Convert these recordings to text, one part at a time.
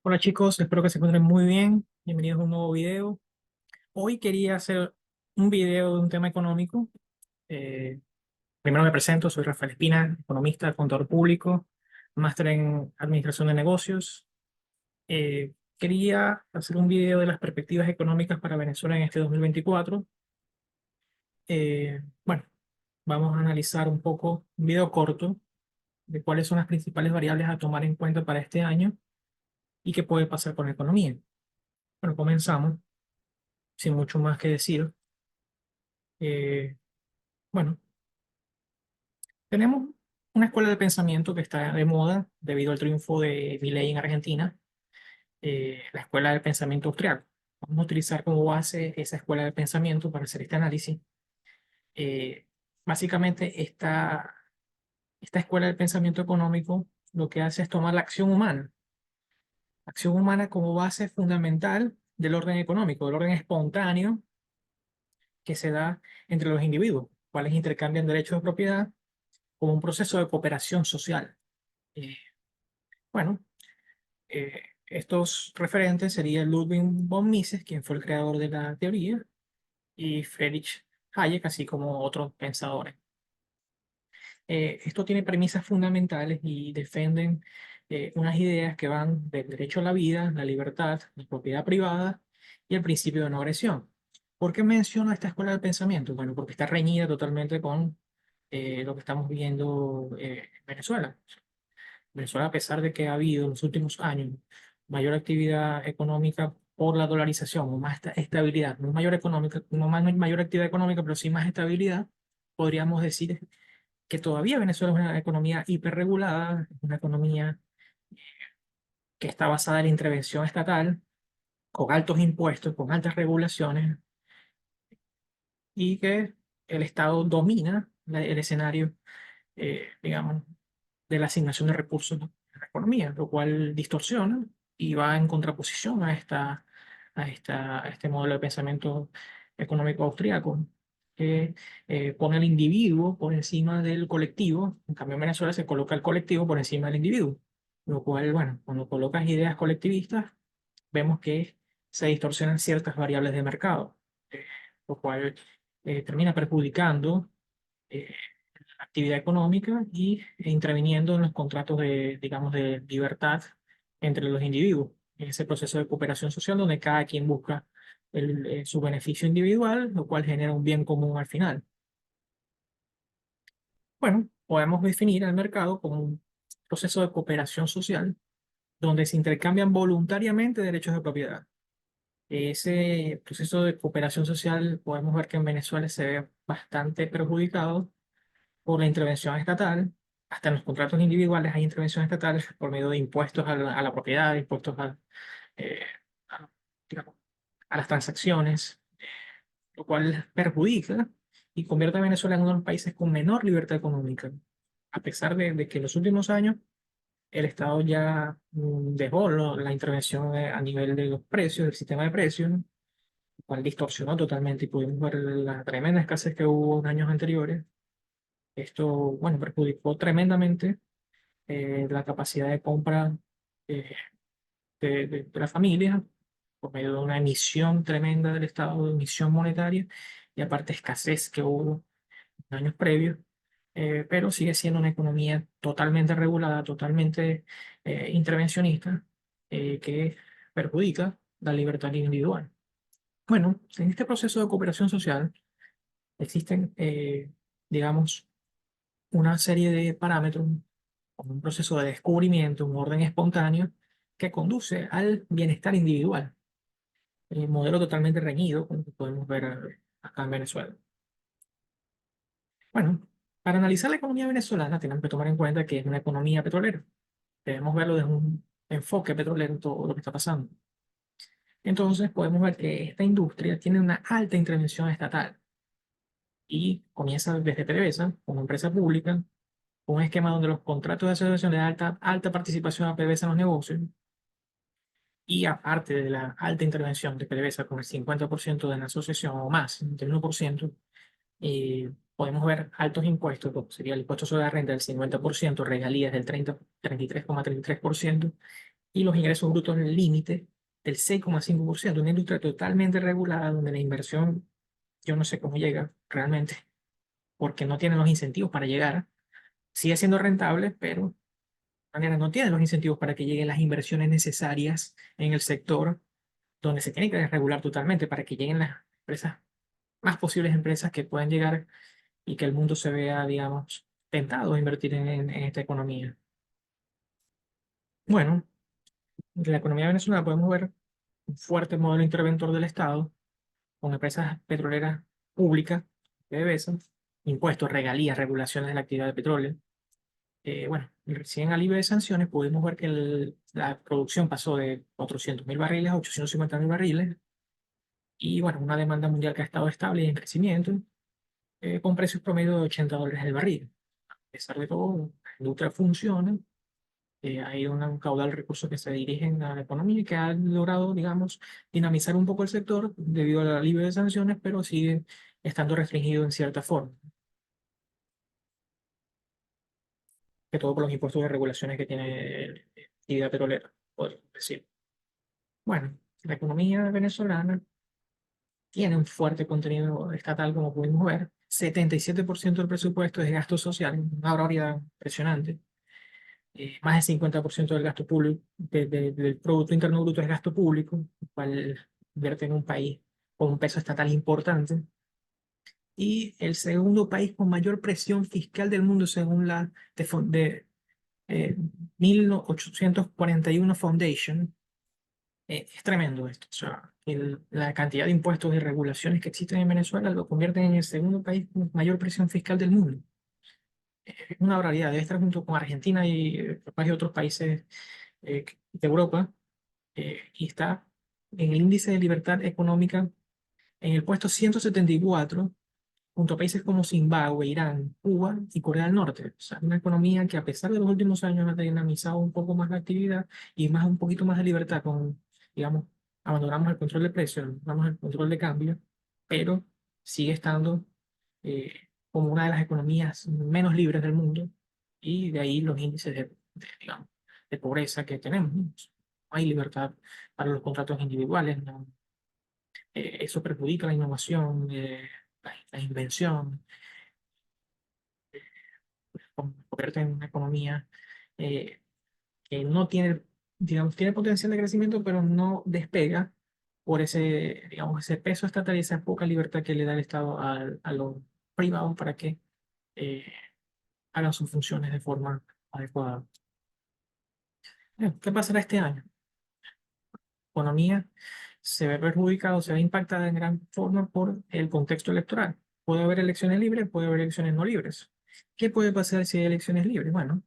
Hola chicos, espero que se encuentren muy bien. Bienvenidos a un nuevo video. Hoy quería hacer un video de un tema económico. Eh, Primero me presento, soy Rafael Espina, economista, contador público, máster en administración de negocios. Quería hacer un video de las perspectivas económicas para Venezuela en este 2024. Bueno, vamos a analizar un poco, un video corto, de cuáles son las principales variables a tomar en cuenta para este año y qué puede pasar con la economía. Bueno, comenzamos, sin mucho más que decir. Eh, bueno, tenemos una escuela de pensamiento que está de moda debido al triunfo de Milei en Argentina, la escuela del pensamiento austriaco. Vamos a utilizar como base esa escuela de pensamiento para hacer este análisis. Eh, Básicamente, esta escuela del pensamiento económico lo que hace es tomar la acción humana como base fundamental del orden económico, del orden espontáneo que se da entre los individuos, cuales intercambian derechos de propiedad como un proceso de cooperación social. Eh, bueno, Estos referentes serían Ludwig von Mises, quien fue el creador de la teoría, y Friedrich Hayek, así como otros pensadores. Esto tiene premisas fundamentales y defienden unas ideas que van del derecho a la vida, la libertad, la propiedad privada y el principio de no agresión. ¿Por qué menciono esta escuela del pensamiento? Bueno, porque está reñida totalmente con lo que estamos viendo en Venezuela. Venezuela, a pesar de que ha habido en los últimos años mayor actividad económica por la dolarización, o más estabilidad, no mayor económica, no mayor actividad económica, pero sí más estabilidad, podríamos decir que todavía Venezuela es una economía hiperregulada, una economía que está basada en la intervención estatal, con altos impuestos, con altas regulaciones, y que el Estado domina el escenario, digamos, de la asignación de recursos en la economía, lo cual distorsiona y va en contraposición a este modelo de pensamiento económico austríaco que pone al individuo por encima del colectivo. En cambio, en Venezuela se coloca el colectivo por encima del individuo, lo cual, bueno, cuando colocas ideas colectivistas, vemos que se distorsionan ciertas variables de mercado, eh, lo cual termina perjudicando eh, actividad económica e interviniendo en los contratos de, digamos, de libertad entre los individuos, en ese proceso de cooperación social donde cada quien busca su beneficio individual, lo cual genera un bien común al final. Bueno, podemos definir el mercado como un proceso de cooperación social donde se intercambian voluntariamente derechos de propiedad. Ese proceso de cooperación social podemos ver que en Venezuela se ve bastante perjudicado por la intervención estatal. Hasta en los contratos individuales hay intervención estatal por medio de impuestos a la propiedad, impuestos eh, a, digamos, a las transacciones, lo cual perjudica y convierte a Venezuela en uno de los países con menor libertad económica, a pesar de que en los últimos años el Estado ya dejó la intervención a nivel de los precios, del sistema de precios, ¿no? Lo cual distorsionó totalmente y pudimos ver la tremenda escasez que hubo en años anteriores. Esto, bueno, perjudicó tremendamente la capacidad de compra eh, de la familia por medio de una emisión tremenda del Estado, de emisión monetaria, y aparte escasez que hubo en años previos, pero sigue siendo una economía totalmente regulada, totalmente intervencionista, que perjudica la libertad individual. Bueno, en este proceso de cooperación social existen, digamos, una serie de parámetros, como un proceso de descubrimiento, un orden espontáneo que conduce al bienestar individual. El modelo totalmente reñido, como que podemos ver acá en Venezuela. Bueno, para analizar la economía venezolana tenemos que tomar en cuenta que es una economía petrolera. Debemos verlo desde un enfoque petrolero en todo lo que está pasando. Entonces podemos ver que esta industria tiene una alta intervención estatal y comienza desde PDVSA, como empresa pública, un esquema donde los contratos de asociación de alta participación a PDVSA en los negocios, y aparte de la alta intervención de PDVSA con el 50% de la asociación o más, del 1%, podemos ver altos impuestos, como sería el impuesto sobre la renta del 50%, regalías del 33,33%, y los ingresos brutos en el límite del 6,5%, una industria totalmente regulada donde la inversión, yo no sé cómo llega realmente, porque no tienen los incentivos para llegar. Sigue siendo rentable, pero de manera no tiene los incentivos para que lleguen las inversiones necesarias en el sector donde se tiene que regular totalmente para que lleguen las empresas, más posibles empresas que puedan llegar y que el mundo se vea, digamos, tentado a invertir en esta economía. Bueno, en la economía venezolana podemos ver un fuerte modelo interventor del Estado con empresas petroleras públicas, PDVSA, impuestos, regalías, regulaciones de la actividad de petróleo. Bueno, recién alivio de sanciones pudimos ver que la producción pasó de 400.000 barriles a 850.000 barriles y bueno, una demanda mundial que ha estado estable y en crecimiento, con precios promedio de $80 el barril. A pesar de todo, la industria funciona, hay un caudal de recursos que se dirigen a la economía y que ha logrado, digamos, dinamizar un poco el sector debido al alivio de sanciones, pero sigue estando restringido en cierta forma, que todo por los impuestos y regulaciones que tiene la actividad petrolera, podemos decir. Bueno, la economía venezolana tiene un fuerte contenido estatal, como pudimos ver. 77% del presupuesto es gasto social, una barbaridad impresionante. Más del 50% del gasto público, del Producto Interno Bruto es gasto público, lo cual vierte en un país con un peso estatal importante. Y el segundo país con mayor presión fiscal del mundo, según la eh, 1841 Foundation. Es tremendo esto. O sea, la cantidad de impuestos y regulaciones que existen en Venezuela lo convierten en el segundo país con mayor presión fiscal del mundo. Es una barbaridad. Debe estar junto con Argentina y varios otros países de Europa. Y está en el índice de libertad económica en el puesto 174 junto a países como Zimbabue, Irán, Cuba y Corea del Norte. O sea, una economía que a pesar de los últimos años ha dinamizado un poco más la actividad y un poquito más de libertad con, digamos, abandonamos el control de precios, abandonamos el control de cambio, pero sigue estando como una de las economías menos libres del mundo y de ahí los índices digamos, de pobreza que tenemos, ¿no? No hay libertad para los contratos individuales, ¿no? Eso perjudica la innovación, la invención, convierte en una economía eh, que no tiene, digamos, tiene potencial de crecimiento, pero no despega por ese, digamos, ese peso estatal y esa poca libertad que le da el Estado a los privados para que eh, hagan sus funciones de forma adecuada. ¿Qué pasará este año? La economía se ve perjudicada, se ve impactada en gran forma por el contexto electoral. Puede haber elecciones libres, puede haber elecciones no libres. ¿Qué puede pasar si hay elecciones libres? Bueno,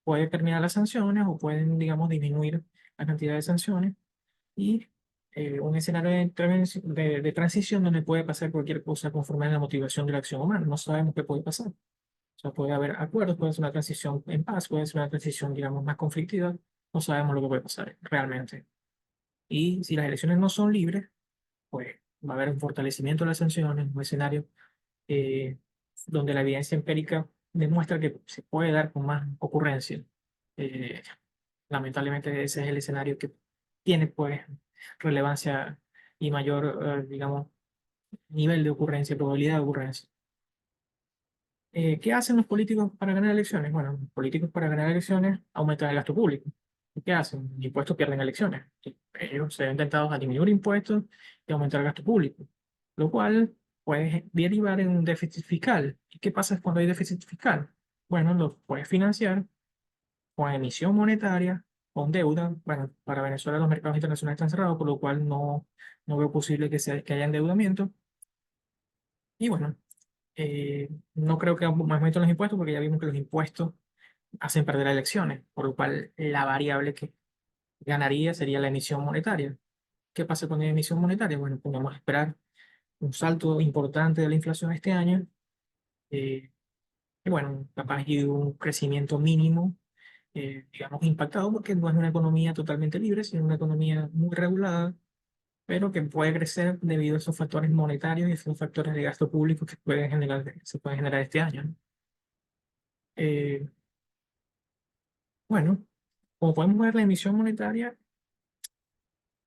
puede terminar las sanciones o pueden, digamos, disminuir la cantidad de sanciones y un escenario de transición donde puede pasar cualquier cosa conforme a la motivación de la acción humana. No sabemos qué puede pasar. O sea, puede haber acuerdos, puede ser una transición en paz, puede ser una transición, digamos, más conflictiva. No sabemos lo que puede pasar realmente. Y si las elecciones no son libres, pues va a haber un fortalecimiento de las sanciones, un escenario eh, donde la evidencia empírica demuestra que se puede dar con más ocurrencia. Eh, Lamentablemente ese es el escenario que tiene pues relevancia y mayor, digamos, nivel de ocurrencia, probabilidad de ocurrencia. ¿Qué hacen los políticos para ganar elecciones? Bueno, los políticos para ganar elecciones aumentan el gasto público. ¿Y qué hacen? Impuestos pierden elecciones. Ellos se ven tentados a disminuir impuestos y aumentar el gasto público, lo cual puede derivar en un déficit fiscal. ¿Y qué pasa cuando hay déficit fiscal? Bueno, lo puedes financiar con emisión monetaria, con deuda. Bueno, para Venezuela los mercados internacionales están cerrados, por lo cual no veo posible que haya endeudamiento. Y bueno, no creo que aumenten los impuestos porque ya vimos que los impuestos hacen perder las elecciones, por lo cual la variable que ganaría sería la emisión monetaria. ¿Qué pasa con la emisión monetaria? Bueno, podemos esperar un salto importante de la inflación este año, eh, y bueno, capaz de un crecimiento mínimo, digamos, impactado porque no es una economía totalmente libre, sino una economía muy regulada, pero que puede crecer debido a esos factores monetarios y esos factores de gasto público que se pueden generar este año, ¿no? Eh, bueno. Como podemos ver, la emisión monetaria,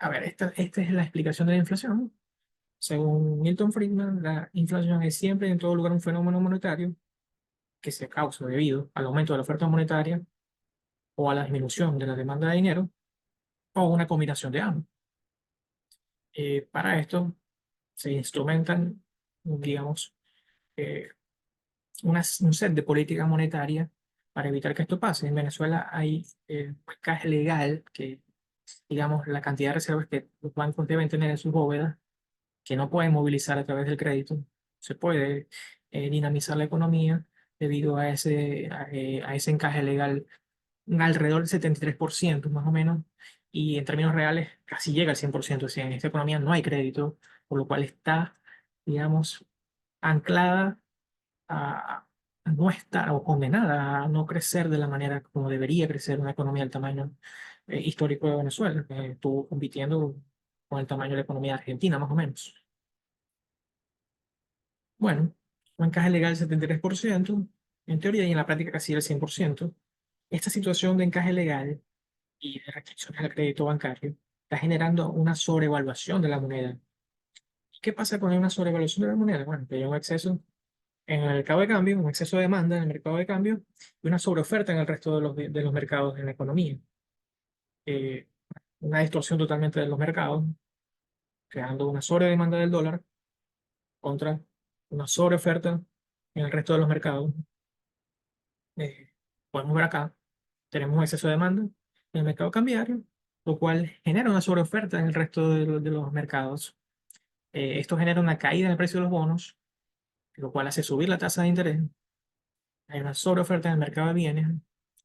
a ver, esta es la explicación de la inflación. Según Milton Friedman, la inflación es siempre y en todo lugar un fenómeno monetario que se causa debido al aumento de la oferta monetaria o a la disminución de la demanda de dinero o una combinación de ambos. Para esto se instrumentan, digamos, eh, un set de políticas monetarias para evitar que esto pase. En Venezuela hay un caje legal que, digamos, la cantidad de reservas que los bancos deben tener en sus bóvedas, que no pueden movilizar a través del crédito. Se puede dinamizar la economía debido a ese encaje legal, alrededor del 73% más o menos, y en términos reales casi llega al 100%. O sea, en esta economía no hay crédito, por lo cual está, digamos, anclada a no estar o condenada a no crecer de la manera como debería crecer una economía del tamaño histórico de Venezuela, que estuvo compitiendo con el tamaño de la economía argentina, más o menos. Bueno, un encaje legal del 73%, en teoría y en la práctica casi el 100%. Esta situación de encaje legal y de restricciones al crédito bancario está generando una sobrevaluación de la moneda. ¿Qué pasa con una sobrevaluación de la moneda? Bueno, que hay un exceso en el mercado de cambio, un exceso de demanda en el mercado de cambio y una sobreoferta en el resto de los mercados en la economía. Eh, una distorsión totalmente de los mercados, creando una sobredemanda del dólar contra una sobreoferta en el resto de los mercados. Eh, Podemos ver acá, tenemos un exceso de demanda en el mercado cambiario, lo cual genera una sobreoferta en el resto de los mercados. Esto genera una caída en el precio de los bonos, lo cual hace subir la tasa de interés. Hay una sobreoferta en el mercado de bienes,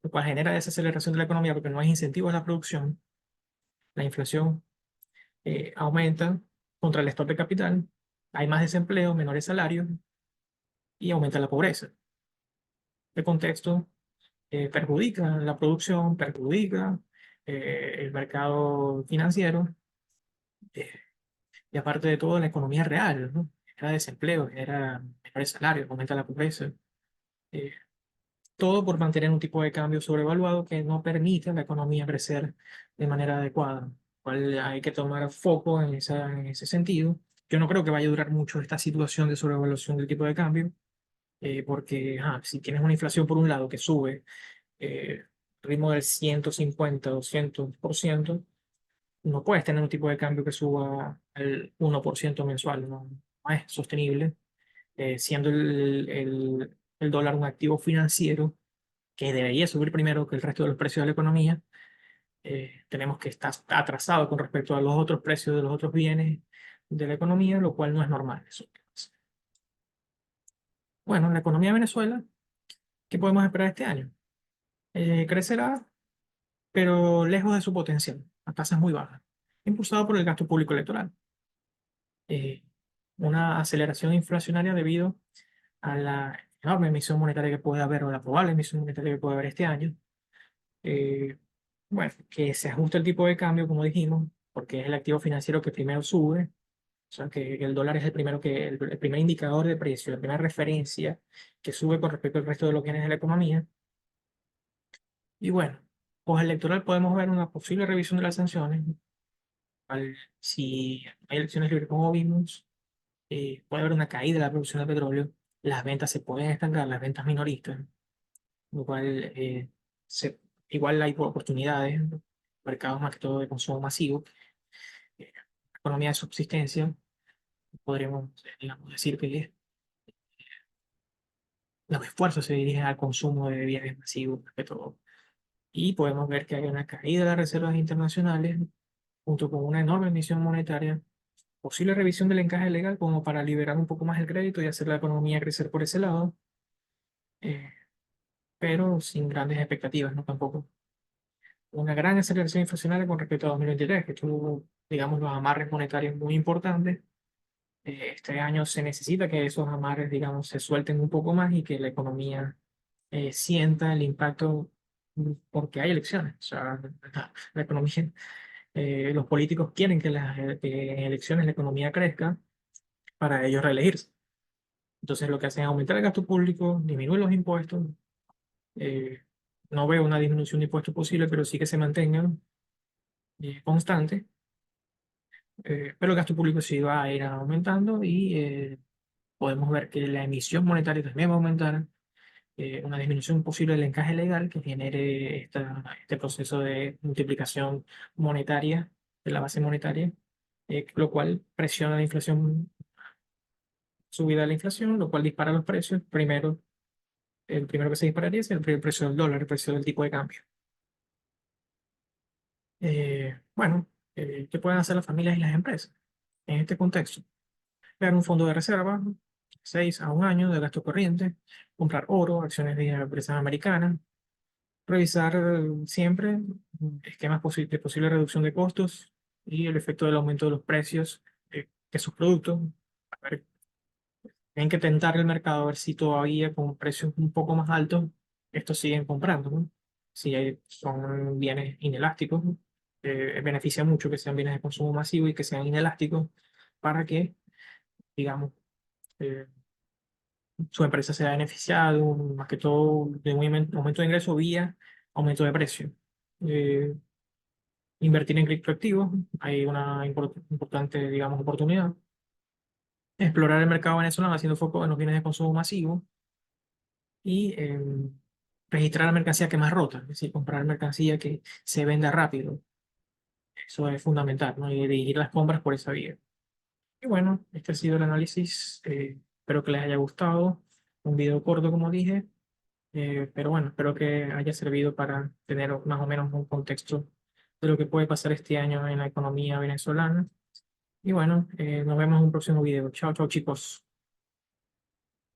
lo cual genera desaceleración de la economía porque no hay incentivos a la producción. La inflación aumenta contra el stock de capital, hay más desempleo, menores salarios y aumenta la pobreza. El contexto perjudica la producción, perjudica el mercado financiero eh, y aparte de todo la economía real, ¿no? Genera desempleo, genera menores salarios, aumenta la pobreza. eh, Todo por mantener un tipo de cambio sobrevaluado que no permite a la economía crecer de manera adecuada. Cual hay que tomar foco en ese sentido. Yo no creo que vaya a durar mucho esta situación de sobrevaluación del tipo de cambio, porque si tienes una inflación por un lado que sube ritmo del 150 200%, no puedes tener un tipo de cambio que suba al 1% mensual, no es sostenible, siendo el dólar un activo financiero que debería subir primero que el resto de los precios de la economía. Tenemos que estar atrasado con respecto a los otros precios de los otros bienes de la economía, lo cual no es normal. Bueno, la economía de Venezuela, ¿qué podemos esperar este año? Crecerá, pero lejos de su potencial, a tasas muy bajas, impulsado por el gasto público electoral. Eh, una aceleración inflacionaria debido a la enorme emisión monetaria que puede haber o la probable emisión monetaria que puede haber este año. Eh, bueno, que se ajuste el tipo de cambio, como dijimos, porque es el activo financiero que primero sube, o sea que el dólar es el primero el primer indicador de precio, la primera referencia que sube con respecto al resto de los bienes de la economía. Y bueno, postelectoral podemos ver una posible revisión de las sanciones. Si hay elecciones libres como vimos, puede haber una caída de la producción de petróleo, las ventas se pueden estancar, las ventas minoristas, lo cual igual hay oportunidades, ¿no? Mercados más que todo de consumo masivo, economía de subsistencia, podríamos digamos, decir que los esfuerzos se dirigen al consumo de bienes masivos más que todo. Y podemos ver que hay una caída de las reservas internacionales junto con una enorme emisión monetaria, posible revisión del encaje legal como para liberar un poco más el crédito y hacer la economía crecer por ese lado, eh, pero sin grandes expectativas, ¿no? Tampoco. Una gran aceleración inflacionaria con respecto a 2023, que tuvo, digamos, los amarres monetarios muy importantes. Este año se necesita que esos amarres, digamos, se suelten un poco más y que la economía sienta el impacto porque hay elecciones. O sea, la economía, los políticos quieren que en elecciones la economía crezca para ellos reelegirse. Entonces lo que hacen es aumentar el gasto público, disminuir los impuestos, eh, no veo una disminución de impuestos posible, pero sí que se mantengan constantes. Pero el gasto público sí va a ir aumentando y podemos ver que la emisión monetaria también va a aumentar. Una disminución posible del encaje legal que genere este proceso de multiplicación monetaria de la base monetaria, lo cual presiona la inflación, subida de la inflación, lo cual dispara los precios. Primero, el primero que se dispararía es el precio del dólar, el precio del tipo de cambio. Bueno, ¿qué pueden hacer las familias y las empresas en este contexto? Crear un fondo de reserva, 6 a 1 año de gasto corriente, comprar oro, acciones de empresas americanas, revisar siempre esquemas de posible reducción de costos y el efecto del aumento de los precios de sus productos. A ver, tienen que tentar el mercado a ver si todavía con precios un poco más altos estos siguen comprando, ¿no? Si son bienes inelásticos, ¿no? Beneficia mucho que sean bienes de consumo masivo y que sean inelásticos para que, digamos, eh, su empresa se ha beneficiado más que todo de un aumento de ingreso vía aumento de precio. Eh, Invertir en criptoactivos, hay una importante, digamos, oportunidad. Explorar el mercado venezolano haciendo foco en los bienes de consumo masivo y registrar la mercancía que más rota, es decir, comprar mercancía que se venda rápido. Eso es fundamental, ¿no? Y dirigir las compras por esa vía. Y bueno, este ha sido el análisis. Espero que les haya gustado. Un video corto, como dije. Pero bueno, espero que haya servido para tener más o menos un contexto de lo que puede pasar este año en la economía venezolana. Y bueno, nos vemos en un próximo video. Chao, chao, chicos.